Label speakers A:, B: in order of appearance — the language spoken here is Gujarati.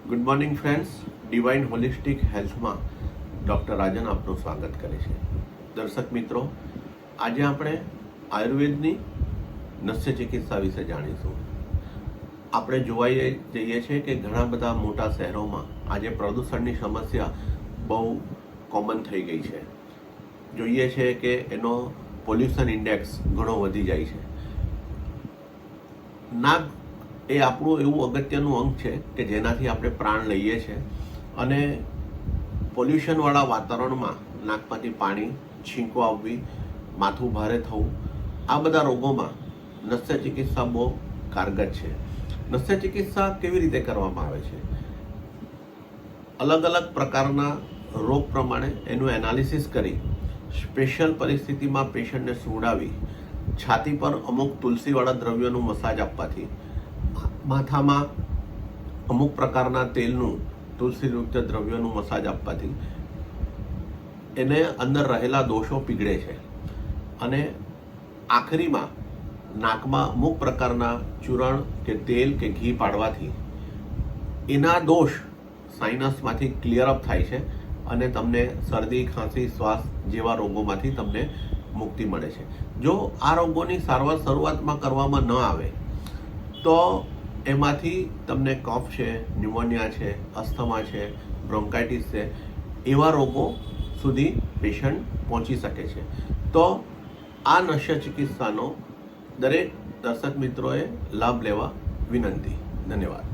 A: Good morning friends, divine holistic હેલ્થમાં ડૉક્ટર રાજન આપનું સ્વાગત કરે છે. દર્શક મિત્રો, આજે આપણે આયુર્વેદની નસ્ય ચિકિત્સા વિશે જાણીશું. આપણે જોવા જઈએ છીએ કે ઘણા બધા મોટા શહેરોમાં આજે પ્રદૂષણની સમસ્યા બહુ કોમન થઈ ગઈ છે. જોઈએ છે કે એનો પોલ્યુશન ઇન્ડેક્સ ઘણો વધી જાય છે. નાક એ આપણું એવું અગત્યનું અંગ છે કે જેનાથી આપણે પ્રાણ લઈએ છીએ અને પોલ્યુશનવાળા વાતાવરણમાં નાકમાંથી પાણી, છીંકો આવવી, માથું ભારે થવું, આ બધા રોગોમાં નસ્ય ચિકિત્સા બહુ કારગર છે. નસ્ય ચિકિત્સા કેવી રીતે કરવામાં આવે છે? અલગ અલગ પ્રકારના રોગ પ્રમાણે એનું એનાલિસિસ કરી સ્પેશિયલ પરિસ્થિતિમાં પેશન્ટને સુવડાવી છાતી પર અમુક તુલસીવાળા દ્રવ્યોનું મસાજ આપવાથી, માથામાં અમુક પ્રકારના તેલનું તુલસીયુક્ત દ્રવ્યોનું મસાજ આપવાથી એને અંદર રહેલા દોષો પીગળે છે અને આખરીમાં નાકમાં અમુક પ્રકારના ચૂરણ કે તેલ કે ઘી પાડવાથી એના દોષ સાઇનસમાંથી ક્લિયર અપ થાય છે અને તમને શરદી, ખાંસી, શ્વાસ જેવા રોગોમાંથી તમને મુક્તિ મળે છે. જો આ રોગોની સારવાર શરૂઆતમાં કરવામાં ન આવે તો એમાંથી તમને કફ છે, ન્યુમોનિયા છે, અસ્થમા છે, બ્રોન્કાઇટિસ છે, એવા રોગો સુધી પેશન્ટ પહોંચી શકે છે. તો આ નસ્ય ચિકિત્સાનો દરેક દર્શક મિત્રોએ લાભ લેવા વિનંતી. ધન્યવાદ.